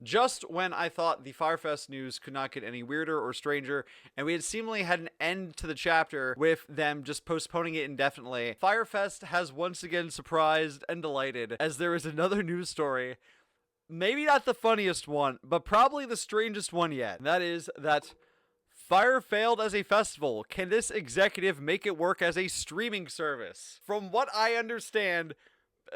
Just when I thought the Fyre Fest news could not get any weirder or stranger, and we had seemingly had an end to the chapter with them just postponing it indefinitely, Fyre Fest has once again surprised and delighted, as there is another news story. Maybe not the funniest one, but probably the strangest one yet. And that is that Fyre failed as a festival. Can this executive make it work as a streaming service? From what I understand,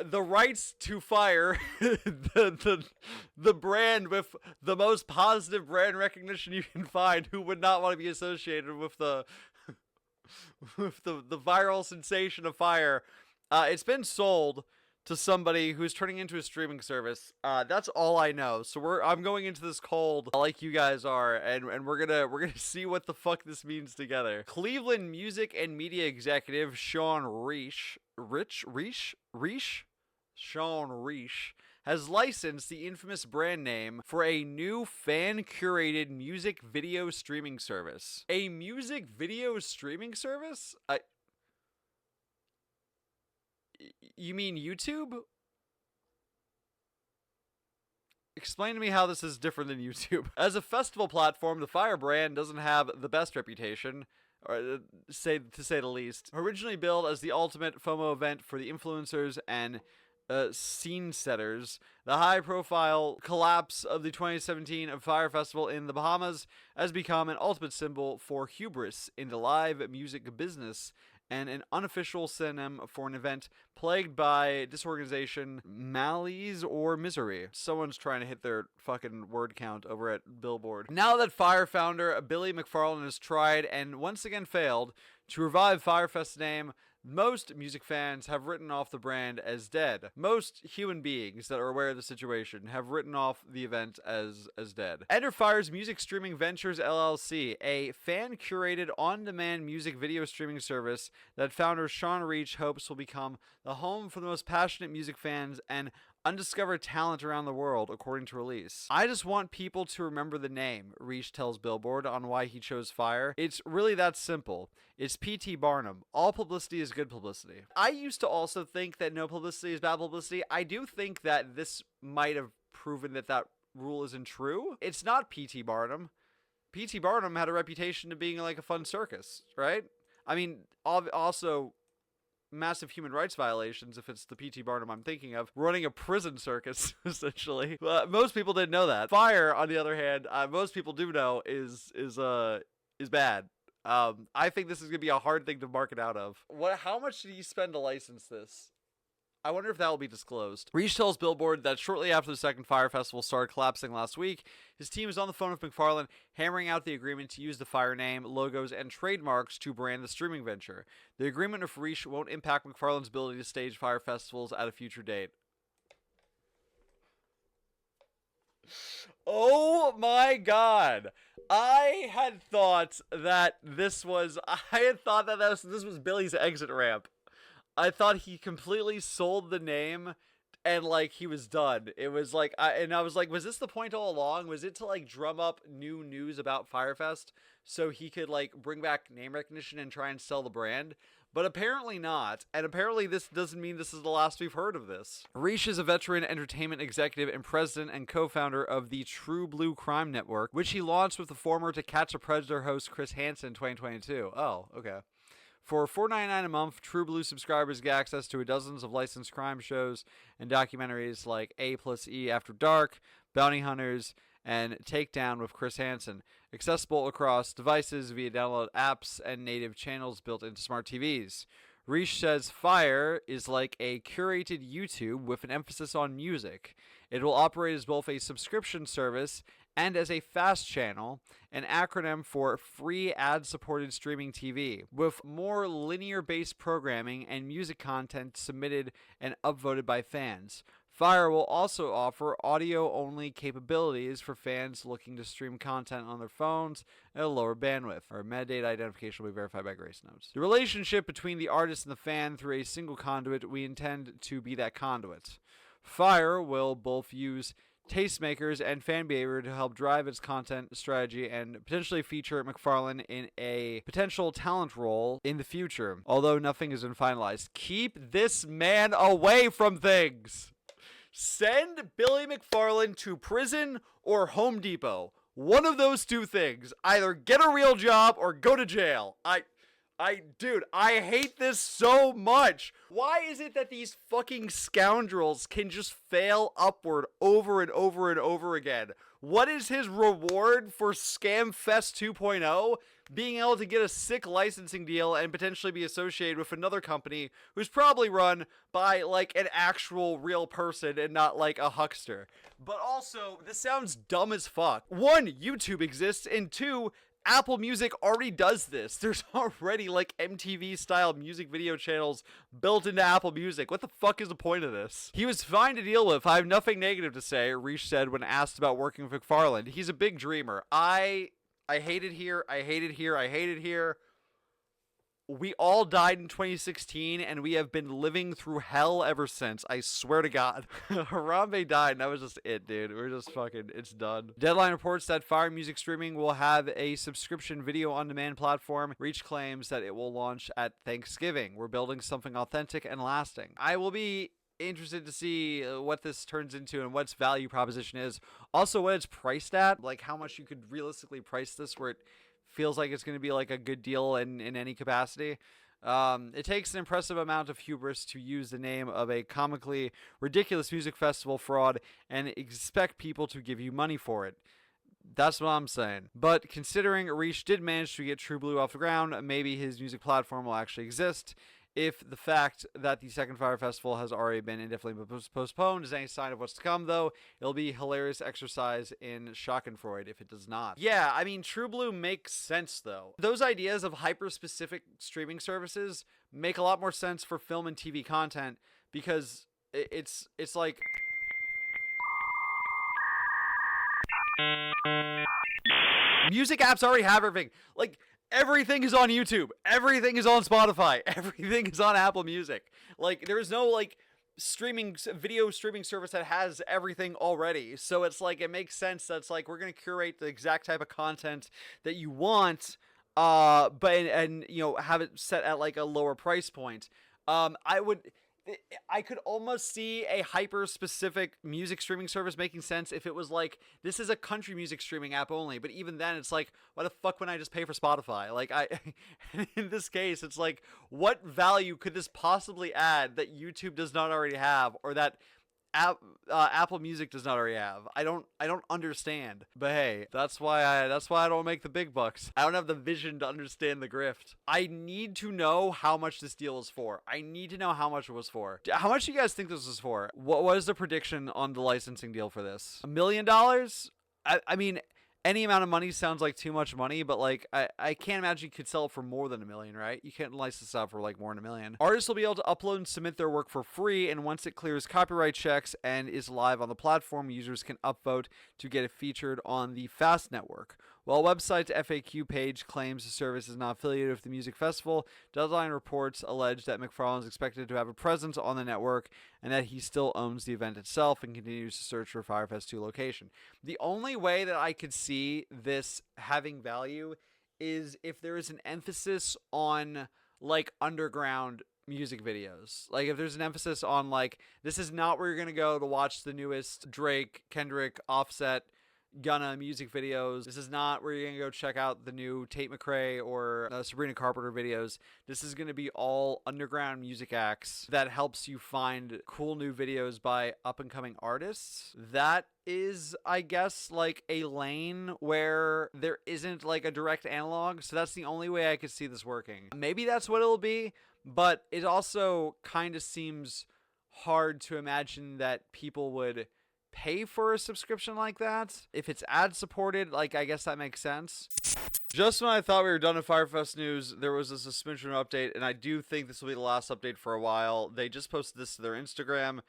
the rights to Fyre, the brand with the most positive brand recognition you can find, who would not want to be associated with the the viral sensation of Fyre, it's been sold to somebody who's turning into a streaming service. That's all I know. So I'm going into this cold like you guys are, and we're gonna see what the fuck this means together. Cleveland music and media executive Sean Sean Reich has licensed the infamous brand name for a new fan-curated music video streaming service. A music video streaming service? You mean YouTube? Explain to me how this is different than YouTube. As a festival platform, the Fyre brand doesn't have the best reputation, or to say the least. Originally billed as the ultimate FOMO event for the influencers and scene setters, the high-profile collapse of the 2017 Fyre Festival in the Bahamas has become an ultimate symbol for hubris in the live music business and an unofficial synonym for an event plagued by disorganization, malaise, or misery. Someone's trying to hit their fucking word count over at Billboard. Now that Fyre founder Billy McFarland has tried and once again failed to revive Fyre Fest's name, most music fans have written off the brand as dead. Most human beings that are aware of the situation have written off the event as dead. Enter Fyre's Music Streaming Ventures LLC, a fan-curated on-demand music video streaming service that founder Sean Reich hopes will become the home for the most passionate music fans and undiscovered talent around the world, according to release. I just want people to remember the name, Reich tells Billboard on why he chose Fyre. It's really that simple. It's P.T. Barnum. All publicity is good publicity. I used to also think that no publicity is bad publicity. I do think that this might have proven that rule isn't true. It's not P.T. Barnum. P.T. Barnum had a reputation of being like a fun circus, right? I mean, also massive human rights violations if it's the P.T. Barnum I'm thinking of, running a prison circus, essentially. Most people didn't know that. Fyre, on the other hand, most people do know is bad. I think this is going to be a hard thing to market out of. How much did he spend to license this? I wonder if that will be disclosed. Reich tells Billboard that shortly after the second Fyre Festival started collapsing last week, his team is on the phone with McFarland, hammering out the agreement to use the Fyre name, logos, and trademarks to brand the streaming venture. The agreement with Reich won't impact McFarland's ability to stage Fyre Festivals at a future date. Oh my god. I had thought that this was Billy's exit ramp. I thought he completely sold the name and like he was done. It was like I was like, was this the point all along? Was it to like drum up new news about Fyre Fest so he could like bring back name recognition and try and sell the brand? But apparently not, and apparently this doesn't mean this is the last we've heard of this. Reich is a veteran entertainment executive and president and co-founder of the True Blue Crime Network, which he launched with the former To Catch a Predator host Chris Hansen in 2022. Oh, okay. For $4.99 a month, True Blue subscribers get access to dozens of licensed crime shows and documentaries like A+E After Dark, Bounty Hunters, and Takedown with Chris Hansen, accessible across devices via download apps and native channels built into smart TVs. Reich says Fyre is like a curated YouTube with an emphasis on music. It will operate as both a subscription service and as a FAST channel, an acronym for free ad-supported streaming TV, with more linear-based programming and music content submitted and upvoted by fans. Fyre will also offer audio-only capabilities for fans looking to stream content on their phones at a lower bandwidth, or metadata identification will be verified by Grace Notes. The relationship between the artist and the fan through a single conduit, we intend to be that conduit. Fyre will both use tastemakers and fan behavior to help drive its content strategy and potentially feature McFarland in a potential talent role in the future, although nothing has been finalized. Keep this man away from things! Send Billy McFarland to prison or Home Depot. One of those two things. Either get a real job or go to jail. Dude, I hate this so much. Why is it that these fucking scoundrels can just fail upward over and over and over again? What is his reward for Scam Fest 2.0? Being able to get a sick licensing deal and potentially be associated with another company who's probably run by, like, an actual real person and not, like, a huckster. But also, this sounds dumb as fuck. One, YouTube exists, and two, Apple Music already does this. There's already, like, MTV-style music video channels built into Apple Music. What the fuck is the point of this? He was fine to deal with. I have nothing negative to say, Reach said when asked about working with McFarland. He's a big dreamer. I hate it here. I hate it here. I hate it here. We all died in 2016, and we have been living through hell ever since. I swear to God. Harambe died, and that was just it, dude. We're just fucking, it's done. Deadline reports that Fyre Music Streaming will have a subscription video-on-demand platform. Reach claims that it will launch at Thanksgiving. We're building something authentic and lasting. I will be interested to see what this turns into and what its value proposition is. Also, what it's priced at. Like, how much you could realistically price this where it feels like it's going to be like a good deal in any capacity. It takes an impressive amount of hubris to use the name of a comically ridiculous music festival fraud and expect people to give you money for it. That's what I'm saying. But considering Reach did manage to get True Blue off the ground, maybe his music platform will actually exist. If the fact that the second Fyre Festival has already been indefinitely postponed is any sign of what's to come, though, it'll be a hilarious exercise in Schadenfreude if it does not. Yeah, I mean, True Blue makes sense, though. Those ideas of hyper-specific streaming services make a lot more sense for film and TV content because it's like... Music apps already have everything. Like... Everything is on YouTube. Everything is on Spotify. Everything is on Apple Music. Like, there is no, like, video streaming service that has everything already. So it's like, it makes sense that it's like, we're going to curate the exact type of content that you want, and you know, have it set at, like, a lower price point. I could almost see a hyper-specific music streaming service making sense if it was like, this is a country music streaming app only, but even then, it's like, why the fuck wouldn't I just pay for Spotify? Like, in this case, it's like, what value could this possibly add that YouTube does not already have, or that Apple Music does not already have? I don't understand. But hey, that's why I don't make the big bucks. I don't have the vision to understand the grift. I need to know how much this deal is for. I need to know how much it was for. How much do you guys think this was for? What is the prediction on the licensing deal for this? $1 million? I mean, any amount of money sounds like too much money, but like I can't imagine you could sell it for more than $1 million, right? You can't license out for like more than $1 million. Artists will be able to upload and submit their work for free, and once it clears copyright checks and is live on the platform, users can upvote to get it featured on the Fast Network. While website's FAQ page claims the service is not affiliated with the music festival, Deadline reports allege that McFarland is expected to have a presence on the network and that he still owns the event itself and continues to search for Fyre Fest 2 location. The only way that I could see this having value is if there is an emphasis on, like, underground music videos. Like, if there's an emphasis on, like, this is not where you're going to go to watch the newest Drake, Kendrick, Offset, Gunna music videos. This is not where you're gonna go check out the new Tate McRae or Sabrina Carpenter videos. This is gonna be all underground music acts that helps you find cool new videos by up and coming artists. That is, I guess, like a lane where there isn't like a direct analog. So that's the only way I could see this working. Maybe that's what it'll be, but it also kind of seems hard to imagine that people would pay for a subscription like that. If it's ad supported, like, I guess that makes sense. Just when I thought we were done with Fyre Fest news, there was a suspension update, and I do think this will be the last update for a while. They just posted this to their Instagram,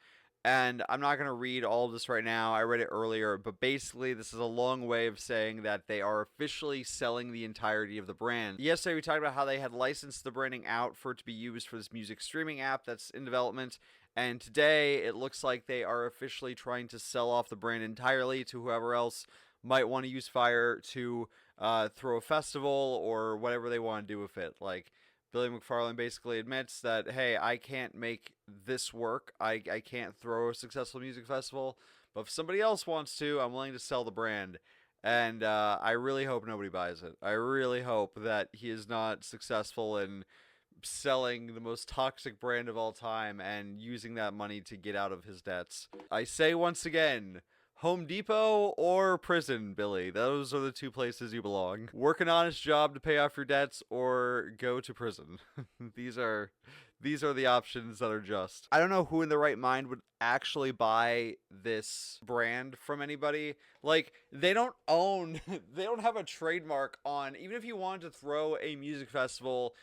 and I'm not going to read all of this right now. I read it earlier, but basically this is a long way of saying that they are officially selling the entirety of the brand. Yesterday we talked about how they had licensed the branding out for it to be used for this music streaming app that's in development. And today, it looks like they are officially trying to sell off the brand entirely to whoever else might want to use Fyre to throw a festival or whatever they want to do with it. Like, Billy McFarland basically admits that, hey, I can't make this work. I can't throw a successful music festival, but if somebody else wants to, I'm willing to sell the brand. And I really hope nobody buys it. I really hope that he is not successful in selling the most toxic brand of all time and using that money to get out of his debts. I say once again, Home Depot or prison, Billy. Those are the two places you belong. Work an honest job to pay off your debts or go to prison. These are the options that are just. I don't know who in their right mind would actually buy this brand from anybody. Like, they don't have a trademark on, even if you wanted to throw a music festival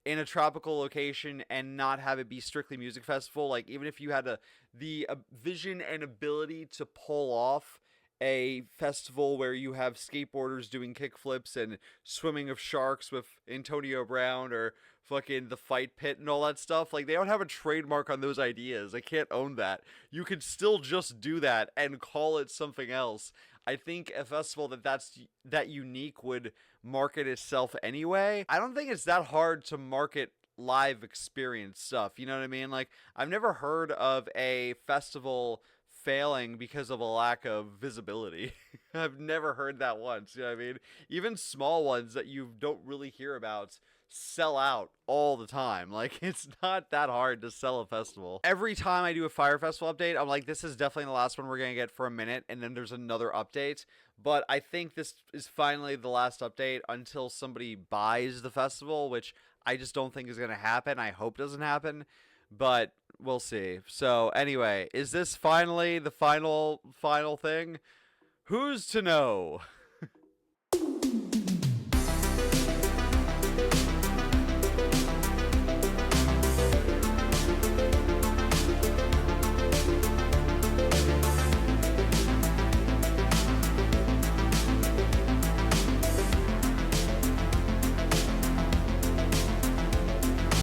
in a tropical location and not have it be strictly music festival, like even if you had the vision and ability to pull off a festival where you have skateboarders doing kickflips and swimming of sharks with Antonio Brown or fucking the fight pit and all that stuff, like they don't have a trademark on those ideas. They can't own that. You could still just do that and call it something else. I think a festival that's that unique would market itself anyway. I don't think it's that hard to market live experience stuff. You know what I mean? Like, I've never heard of a festival failing because of a lack of visibility. I've never heard that once. You know what I mean? Even small ones that you don't really hear about sell out all the time. Like, it's not that hard to sell a festival. Every time I do a Fyre Festival update, I'm like, this is definitely the last one we're gonna get for a minute, and then there's another update. But I think this is finally the last update until somebody buys the festival, which I just don't think is gonna happen. I hope doesn't happen, but we'll see. So anyway, is this finally the final thing? Who's to know?